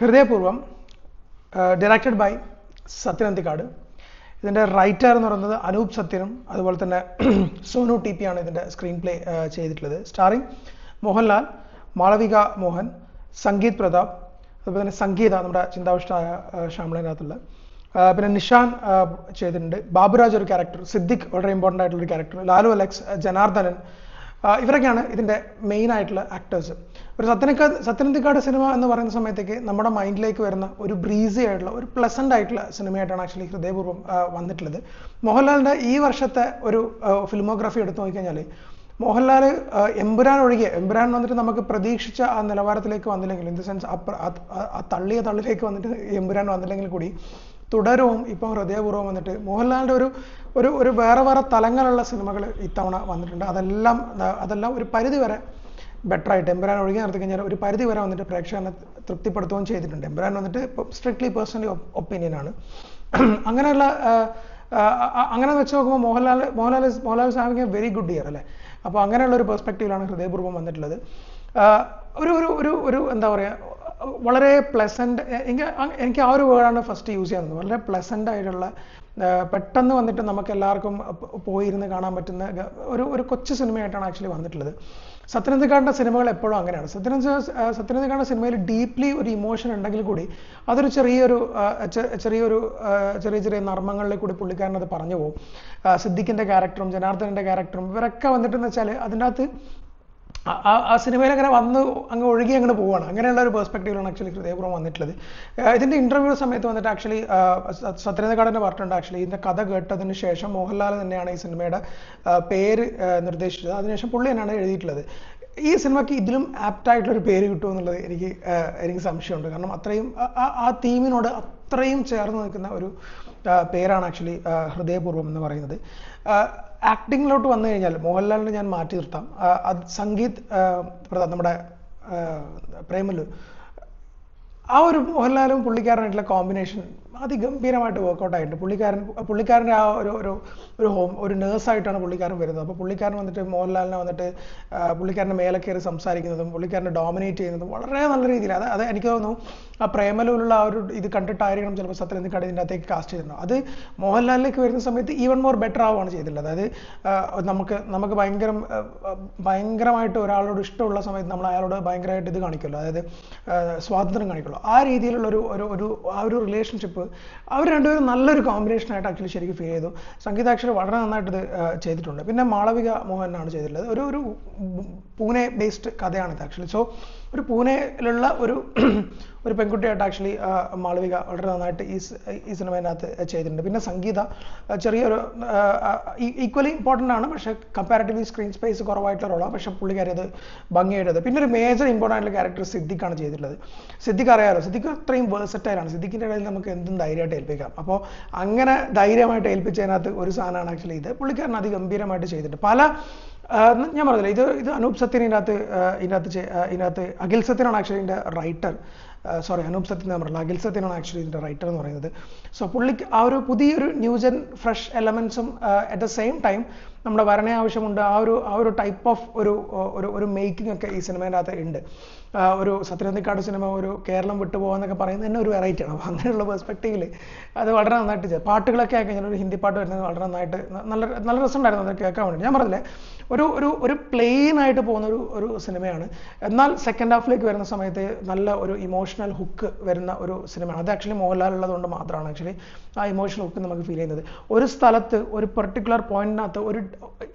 ഹൃദയപൂർവ്വം directed by Sathyan Anthikad. ഇതിൻ്റെ writer എന്ന് പറയുന്നത് അനൂപ് സത്യനും അതുപോലെ തന്നെ സോനു ടി പി ആണ് ഇതിൻ്റെ സ്ക്രീൻ പ്ലേ ചെയ്തിട്ടുള്ളത്. സ്റ്റാറിംഗ് മോഹൻലാൽ, മാളവിക മോഹൻ, സംഗീത് പ്രതാപ്, അതുപോലെ തന്നെ സംഗീത നമ്മുടെ ചിന്താവിഷ്ടമായ ശ്യാമളനകത്തുള്ള, പിന്നെ നിഷാൻ ചെയ്തിട്ടുണ്ട്, ബാബുരാജ് ഒരു ക്യാരക്ടർ, സിദ്ദിഖ് വളരെ ഇമ്പോർട്ടൻ്റ് ആയിട്ടുള്ളൊരു ക്യാരക്ടർ, ലാലു അലക്സ്, ജനാർദ്ദനൻ, ഇവരൊക്കെയാണ് ഇതിൻ്റെ മെയിൻ ആയിട്ടുള്ള ആക്ടേഴ്സ്. ഒരു സത്യനന്ദിക്കാട് സിനിമ എന്ന് പറയുന്ന സമയത്തേക്ക് നമ്മുടെ മൈൻഡിലേക്ക് വരുന്ന ഒരു ബ്രീസി ആയിട്ടുള്ള ഒരു പ്ലസൻ്റ് ആയിട്ടുള്ള സിനിമയായിട്ടാണ് ആക്ച്വലി ഹൃദയപൂർവ്വം വന്നിട്ടുള്ളത്. മോഹൻലാലിൻ്റെ ഈ വർഷത്തെ ഒരു ഫിലിമോഗ്രാഫി എടുത്തു നോക്കിക്കഴിഞ്ഞാൽ മോഹൻലാൽ എമ്പുരാൻ ഒഴികെ, എമ്പുരാൻ വന്നിട്ട് നമുക്ക് പ്രതീക്ഷിച്ച ആ നിലവാരത്തിലേക്ക് വന്നില്ലെങ്കിൽ, ഇൻ ദ സെൻസ് ആ തള്ളിയ തള്ളിലേക്ക് വന്നിട്ട് എമ്പുരാൻ വന്നില്ലെങ്കിൽ കൂടി തുടരവും ഇപ്പം ഹൃദയപൂർവ്വം വന്നിട്ട് മോഹൻലാലിൻ്റെ ഒരു വേറെ തലങ്ങളുള്ള സിനിമകൾ ഇത്തവണ വന്നിട്ടുണ്ട്. അതെല്ലാം ഒരു പരിധി വരെ ബെറ്ററായിട്ട് എമ്പുരാൻ ഒഴുകി നിർത്തി കഴിഞ്ഞാൽ ഒരു പരിധി വരെ വന്നിട്ട് പ്രേക്ഷകനെ തൃപ്തിപ്പെടുത്തുകയും ചെയ്തിട്ടുണ്ട്. എമ്പുരാൻ വന്നിട്ട് സ്ട്രിക്ട്ലി പേഴ്സണലി ഒപ്പീനിയനാണ്. അങ്ങനെ വെച്ച് നോക്കുമ്പോൾ Mohanlal is having A very good year അല്ലേ. അപ്പോൾ അങ്ങനെയുള്ള ഒരു പെർസ്പെക്റ്റീവിലാണ് ഹൃദയപൂർവ്വം വന്നിട്ടുള്ളത്. ഒരു എന്താ പറയുക, വളരെ പ്ലസൻറ്റ്, എനിക്ക് ആ ഒരു വേർഡാണ് ഫസ്റ്റ് യൂസ് ചെയ്യുന്നത്. വളരെ പ്ലസൻ്റ് ആയിട്ടുള്ള, പെട്ടെന്ന് വന്നിട്ട് നമുക്ക് എല്ലാവർക്കും പോയിരുന്ന് കാണാൻ പറ്റുന്ന ഒരു കൊച്ചു സിനിമയായിട്ടാണ് ആക്ച്വലി വന്നിട്ടുള്ളത്. സത്യനന്ദിക്കാടിൻ്റെ സിനിമകൾ എപ്പോഴും അങ്ങനെയാണ്. സത്യനന്ദിക്കാടിൻ്റെ സിനിമയിൽ ഡീപ്ലി ഒരു ഇമോഷൻ ഉണ്ടെങ്കിൽ കൂടി അതൊരു ചെറിയ നർമ്മങ്ങളിൽ കൂടി പുള്ളിക്കാരൻ അത് പറഞ്ഞു പോകും. സിദ്ദിഖിൻ്റെ ക്യാരക്ടറും ജനാർദ്ദനൻ്റെ ക്യാരക്ടറും ഇവരൊക്കെ വന്നിട്ടെന്ന് വെച്ചാൽ അതിൻ്റെ അകത്ത് ആ സിനിമയിൽ അങ്ങനെ വന്ന് അങ്ങ് ഒഴുകി അങ്ങോട്ട് പോവുകയാണ്. അങ്ങനെയുള്ള ഒരു പെർസ്പെക്റ്റീവിലാണ് ആക്ച്വലി ഹൃദയപൂർവ്വം വന്നിട്ടുള്ളത്. ഇതിൻ്റെ ഇൻ്റർവ്യൂ സമയത്ത് വന്നിട്ട് ആക്ച്വലി സത്യനന്ദിക്കാടിൻ്റെ പറഞ്ഞിട്ടുണ്ട്, ആക്ച്വലി ഇതിൻ്റെ കഥ കേട്ടതിന് ശേഷം മോഹൻലാൽ തന്നെയാണ് ഈ സിനിമയുടെ പേര് നിർദ്ദേശിച്ചത്. അതിനുശേഷം പുള്ളി തന്നെയാണ് എഴുതിയിട്ടുള്ളത്. ഈ സിനിമയ്ക്ക് ഇതിലും ആപ്റ്റായിട്ടുള്ളൊരു പേര് കിട്ടുമെന്നുള്ളത് എനിക്ക് സംശയമുണ്ട്. കാരണം അത്രയും ആ തീമിനോട് അത്രയും ചേർന്ന് നിൽക്കുന്ന ഒരു പേരാണ് ആക്ച്വലി ഹൃദയപൂർവ്വം എന്ന് പറയുന്നത്. ആക്ടിങ്ങിലോട്ട് വന്നു കഴിഞ്ഞാൽ മോഹൻലാലിനെ ഞാൻ മാറ്റി നിർത്താം. അത് സംഗീത് പ്രതാപ്, നമ്മുടെ പ്രേമലു, ആ ഒരു മോഹൻലാലും പുള്ളിക്കാരനായിട്ടുള്ള കോമ്പിനേഷൻ അതിഗംഭീരമായിട്ട് വർക്കൗട്ട് ആയിട്ടുണ്ട്. പുള്ളിക്കാരൻ്റെ ആ ഒരു നേഴ്സായിട്ടാണ് പുള്ളിക്കാരൻ വരുന്നത്. അപ്പോൾ പുള്ളിക്കാരൻ വന്നിട്ട് മോഹൻലാലിനെ വന്നിട്ട് പുള്ളിക്കാരൻ്റെ മേലെ കയറി സംസാരിക്കുന്നതും പുള്ളിക്കാരനെ ഡോമിനേറ്റ് ചെയ്യുന്നതും വളരെ നല്ല രീതിയിൽ, അത് എനിക്ക് തോന്നുന്നു ആ പ്രേമലൂലുള്ള ആ ഒരു ഇത് കണ്ടിട്ടായിരിക്കണം ചിലപ്പോൾ സത്യനന്ദിക്കാട് ഇതിൻ്റെ അകത്തേക്ക് കാസ്റ്റ് ചെയ്തിട്ടുണ്ടോ. അത് മോഹൻലാലിലേക്ക് വരുന്ന സമയത്ത് ഈവൻ മോർ ബെറ്റർ ആവുകയാണ് ചെയ്തിട്ടുള്ളത്. അതായത് നമുക്ക് ഭയങ്കരമായിട്ട് ഒരാളോട് ഇഷ്ടമുള്ള സമയത്ത് നമ്മൾ അയാളോട് ഭയങ്കരമായിട്ട് ഇത് കാണിക്കുമല്ലോ, അതായത് സ്വാതന്ത്ര്യം കാണിക്കുമല്ലോ. ആ രീതിയിലുള്ള ഒരു റിലേഷൻഷിപ്പ് അവർ രണ്ടുപേരും നല്ലൊരു കോമ്പിനേഷനായിട്ട് ആക്ച്വലി ശരിക്കും ഫീൽ ചെയ്തു. സംഗീത ആക്ച്വലി വളരെ നന്നായിട്ട് ഇത് ചെയ്തിട്ടുണ്ട്. പിന്നെ മാളവിക മോഹനാണ് ചെയ്തിട്ടുള്ളത്. ഒരു പൂനെ ബേസ്ഡ് കഥയാണിത് ആക്ച്വലി. സോ ഒരു പൂനെയിലുള്ള ഒരു പെൺകുട്ടിയായിട്ട് ആക്ച്വലി മാളവിക വളരെ നന്നായിട്ട് ഈ സിനിമേനകത്ത് ചെയ്തിട്ടുണ്ട്. പിന്നെ സംഗീത ചെറിയൊരു ഈക്വലി ഇമ്പോർട്ടൻ്റ് ആണ്, പക്ഷേ കമ്പാരിറ്റീവ്ലി സ്ക്രീൻ സ്പേസ് കുറവായിട്ടുള്ള റോളാണ്, പക്ഷേ പുള്ളിക്കാരി അത് ഭംഗിയായിട്ടത്. പിന്നെ ഒരു മേജർ ഇമ്പോർട്ടൻ്റ് ആയിട്ടുള്ള ക്യാരക്ടർ സിദ്ദിഖാണ് ചെയ്തിട്ടുള്ളത്. സിദ്ദിഖ് അറിയാമല്ലോ, സിദ്ദിഖ് അത്രയും വേഴ്സറ്റൈലാണ്. സിദ്ദിഖിൻ്റെ ഇടയിൽ നമുക്ക് എന്തും ധൈര്യമായിട്ട് ഏൽപ്പിക്കാം. അപ്പോൾ അങ്ങനെ ധൈര്യമായിട്ട് ഏൽപ്പിച്ചതിനകത്ത് ഒരു സാധനമാണ് ആക്ച്വലി ഇത്. പുള്ളിക്കാരൻ അതിഗംഭീരമായിട്ട് ചെയ്തിട്ട് ഞാൻ പറഞ്ഞില്ല, ഇത് അനൂപ് സത്യൻ ഇതിനകത്ത് അഖിൽ സത്യനാണ് ആക്ച്വലി ഇതിൻ്റെ റൈറ്റർ. അനൂപ് സത്യൻ എന്ന് പറഞ്ഞില്ല, അഖിൽ സത്യനാണ് ആക്ച്വലി ഇതിൻ്റെ റൈറ്റർ എന്ന് പറയുന്നത്. സോ പുള്ളിക്ക് ആ ഒരു പുതിയൊരു ന്യൂജൻ ഫ്രഷ് എലമെൻസും അറ്റ് ദ സെയിം ടൈം നമ്മുടെ വരണേ ആവശ്യമുണ്ട്. ആ ഒരു ടൈപ്പ് ഓഫ് ഒരു മേക്കിംഗ് ഒക്കെ ഈ സിനിമേൻ്റെ അകത്ത് ഉണ്ട്. ഒരു സത്യനന്ദിക്കാട് സിനിമ ഒരു കേരളം വിട്ടുപോകാന്നൊക്കെ പറയുന്നത് തന്നെ ഒരു വെറൈറ്റിയാണ്. അപ്പോൾ അങ്ങനെയുള്ള പെർസ്പെക്റ്റീവിൽ അത് വളരെ നന്നായിട്ട് ചെയ്തു. പാട്ടുകളൊക്കെ ആയി കഴിഞ്ഞാൽ ഒരു ഹിന്ദി പാട്ട് വരുന്നത് വളരെ നന്നായിട്ട് നല്ല രസമുണ്ടായിരുന്നു അത് കേൾക്കാൻ വേണ്ടി. ഞാൻ പറഞ്ഞില്ലേ, ഒരു പ്ലെയിൻ ആയിട്ട് പോകുന്ന ഒരു സിനിമയാണ്. എന്നാൽ സെക്കൻഡ് ഹാഫിലേക്ക് വരുന്ന സമയത്ത് നല്ല ഒരു ഇമോഷണൽ ഹുക്ക് വരുന്ന ഒരു സിനിമയാണ്. അത് ആക്ച്വലി മോഹൻലാൽ ഉള്ളതുകൊണ്ട് മാത്രമാണ് ആക്ച്വലി ആ ഇമോഷണൽ ഹുക്ക് നമുക്ക് ഫീൽ ചെയ്യുന്നത്. ഒരു സ്ഥലത്ത് ഒരു പെർട്ടിക്കുലർ പോയിന്റിനകത്ത്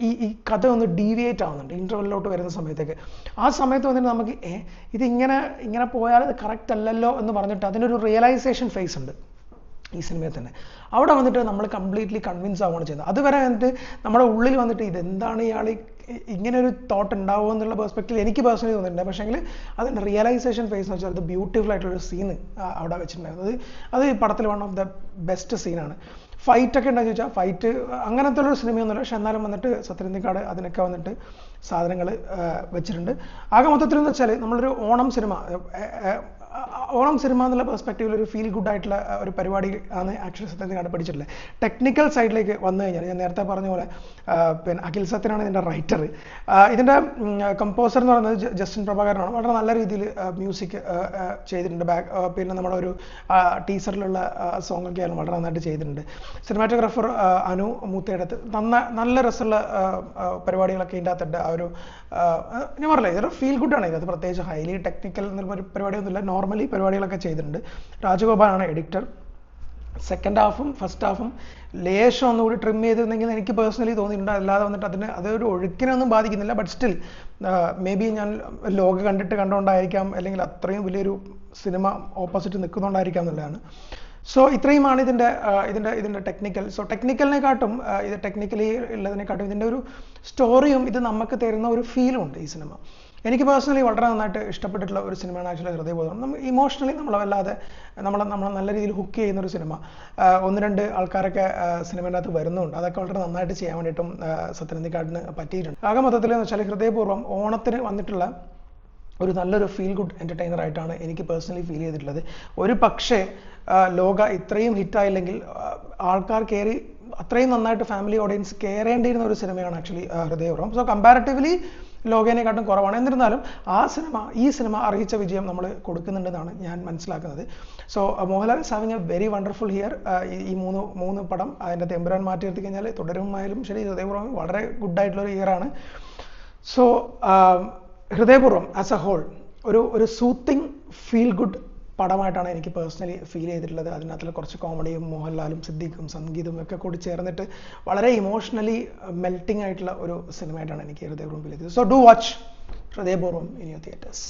ഈ കഥ ഒന്ന് ഡീവിയേറ്റ് ആവുന്നുണ്ട് ഇൻ്റർവെല്ലിലോട്ട് വരുന്ന സമയത്തേക്ക്. ആ സമയത്ത് വന്നിട്ട് നമുക്ക് ഇതിങ്ങനെ പോയാൽ അത് കറക്റ്റ് അല്ലല്ലോ എന്ന് പറഞ്ഞിട്ട് അതിനൊരു റിയലൈസേഷൻ ഫേസ് ഉണ്ട് ഈ സിനിമയിൽ തന്നെ. അവിടെ വന്നിട്ട് നമ്മൾ കംപ്ലീറ്റ്ലി കൺവിൻസ് ആവുകയാണ് ചെയ്യുന്നത്. അതുവരെ വന്നിട്ട് നമ്മുടെ ഉള്ളിൽ വന്നിട്ട് ഇതെന്താണ് ഇയാൾ ഇങ്ങനെ ഒരു തോട്ട് ഉണ്ടാവുക എന്നുള്ള പെർസ്പെക്റ്റീവ് എനിക്ക് പേഴ്സണലി തോന്നിയിട്ടുണ്ട്. പക്ഷേങ്കിൽ അതിൻ്റെ റിയലൈസേഷൻ ഫേസ് എന്ന് വെച്ചാൽ അത് ബ്യൂട്ടിഫുൾ ആയിട്ടുള്ളൊരു സീന് അവിടെ വെച്ചിട്ടുണ്ടായിരുന്നു. അത് ഈ പടത്തിൽ വൺ ഓഫ് ദ ബെസ്റ്റ് സീനാണ്. ഫൈറ്റൊക്കെ ഉണ്ടെന്ന് ചോദിച്ചാൽ ഫൈറ്റ് അങ്ങനത്തെ ഒരു സിനിമയൊന്നുമില്ല, പക്ഷെ എന്നാലും വന്നിട്ട് സത്യനന്ദിക്കാട് അതിനൊക്കെ വന്നിട്ട് സാധനങ്ങൾ വെച്ചിട്ടുണ്ട്. ആകെ മൊത്തത്തിൽ എന്ന് വെച്ചാൽ നമ്മളൊരു ഓണം സിനിമ ഓണം സിനിമ എന്നുള്ള പെർസ്പെക്റ്റീവിൽ ഒരു ഫീൽ ഗുഡ് ആയിട്ടുള്ള ഒരു പരിപാടി ആണ് ആക്ച്വലി സത്യത്തിൽ കണ്ടുപിടിച്ചിട്ടുള്ളത്. ടെക്നിക്കൽ സൈഡിലേക്ക് വന്നു കഴിഞ്ഞാൽ ഞാൻ നേരത്തെ പറഞ്ഞ പോലെ പിന്നെ അഖിൽ സത്യനാണ് ഇതിൻ്റെ റൈറ്റർ. ഇതിൻ്റെ കമ്പോസർ എന്ന് പറയുന്നത് ജസ്റ്റിൻ പ്രഭാകരനാണ്. വളരെ നല്ല രീതിയിൽ മ്യൂസിക് ചെയ്തിട്ടുണ്ട്. പിന്നെ നമ്മുടെ ഒരു ടീസറിലുള്ള സോങ് ഒക്കെ ആയാലും വളരെ നന്നായിട്ട് ചെയ്തിട്ടുണ്ട്. സിനിമാറ്റോഗ്രാഫർ അനു മൂത്തയെടുത്ത് നല്ല രസമുള്ള പരിപാടികളൊക്കെ ഇതിൻ്റെ അകത്തുണ്ട്. ആ ഒരു ഞാൻ പറഞ്ഞില്ല, ഇതൊരു ഫീൽ ഗുഡാണ്. ഇതിനകത്ത് പ്രത്യേകിച്ച് ഹൈലി ടെക്നിക്കൽ എന്നൊരു പരിപാടിയൊന്നുമില്ല. നോർമലി പരിപാടികളൊക്കെ ചെയ്തിട്ടുണ്ട്. രാജഗോപാലാണ് എഡിറ്റർ. സെക്കൻഡ് ഹാഫും ഫസ്റ്റ് ഹാഫും ലേശം ഒന്നുകൂടി ട്രിം ചെയ്തിരുന്നെങ്കിൽ എനിക്ക് പേഴ്സണലി തോന്നിയിട്ടുണ്ട്. അല്ലാതെ വന്നിട്ട് അതൊരു ഒഴുക്കിനൊന്നും ബാധിക്കുന്നില്ല. ബട്ട് സ്റ്റിൽ മേ ബി ഞാൻ ലോക കണ്ടുകൊണ്ടായിരിക്കാം, അല്ലെങ്കിൽ അത്രയും വലിയൊരു സിനിമ ഓപ്പോസിറ്റ് നിൽക്കുന്നുണ്ടായിരിക്കാം എന്നുള്ളതാണ്. സോ ഇത്രയുമാണ് ഇതിൻ്റെ ടെക്നിക്കൽ. സോ ടെക്നിക്കലിനെക്കാട്ടും ഇത് ടെക്നിക്കലി ഉള്ളതിനെക്കാട്ടും ഇതിൻ്റെ ഒരു സ്റ്റോറിയും ഇത് നമുക്ക് തരുന്ന ഒരു ഫീലും ഉണ്ട് ഈ സിനിമ. എനിക്ക് പേഴ്സണലി വളരെ നന്നായിട്ട് ഇഷ്ടപ്പെട്ടിട്ടുള്ള ഒരു സിനിമയാണ് ആക്ച്വലി ഹൃദയബോധം. നമ്മൾ ഇമോഷണലി നമ്മളെ നല്ല രീതിയിൽ ഹുക്ക് ചെയ്യുന്ന ഒരു സിനിമ. 1-2 ആൾക്കാരൊക്കെ സിനിമേൻ്റെ അകത്ത് വരുന്നുണ്ട്. അതൊക്കെ വളരെ നന്നായിട്ട് ചെയ്യാൻ വേണ്ടിയിട്ടും സത്യനന്ദിക്കാടിന് പറ്റിയിട്ടുണ്ട്. ആകെ മൊത്തത്തിൽ എന്ന് വെച്ചാൽ ഹൃദയപൂർവ്വം ഓണത്തിന് വന്നിട്ടുള്ള ഒരു നല്ലൊരു ഫീൽ ഗുഡ് എൻ്റർടൈനർ ആയിട്ടാണ് എനിക്ക് പേഴ്സണലി ഫീൽ ചെയ്തിട്ടുള്ളത്. ഒരു പക്ഷേ ലോക ഇത്രയും ഹിറ്റായില്ലെങ്കിൽ ആൾക്കാർ കയറി അത്രയും നന്നായിട്ട് ഫാമിലി ഓഡിയൻസ് കയറേണ്ടിയിരുന്ന ഒരു സിനിമയാണ് ആക്ച്വലി ഹൃദയപൂർവ്വം. സോ കമ്പാരിറ്റീവ്ലി ലോകേനെക്കാട്ടും കുറവാണ്. എന്നിരുന്നാലും ഈ സിനിമ അർഹിച്ച വിജയം നമ്മൾ കൊടുക്കുന്നുണ്ടെന്നാണ് ഞാൻ മനസ്സിലാക്കുന്നത്. So Mohanlal is having A very wonderful here. ഈ മൂന്ന് പടം അതിൻ്റെ തെമ്പുരാൻ മാറ്റി നിർത്തി കഴിഞ്ഞാൽ തുടരുമായാലും ശരി, ഹൃദയപൂർവ്വം വളരെ ഗുഡായിട്ടുള്ളൊരു ഇയറാണ്. സോ ഹൃദയപൂർവ്വം ആസ് എ ഹോൾ ഒരു സൂത്തിങ് ഫീൽ ഗുഡ് പടമായിട്ടാണ് എനിക്ക് പേഴ്സണലി ഫീൽ ചെയ്തിട്ടുള്ളത്. അതിനകത്തുള്ള കുറച്ച് കോമഡിയും മോഹൻലാലും സിദ്ദീഖും സംഗീതവും ഒക്കെ കൂടി ചേർന്നിട്ട് വളരെ ഇമോഷണലി മെൽറ്റിംഗ് ആയിട്ടുള്ള ഒരു സിനിമയായിട്ടാണ് എനിക്ക് ഹൃദയപൂർവ്വം ഫീൽ ചെയ്തത്. സോ ഡു വാച്ച് ഹൃദയപൂർവ്വം ഇൻ യുവർ തിയേറ്റേഴ്സ്.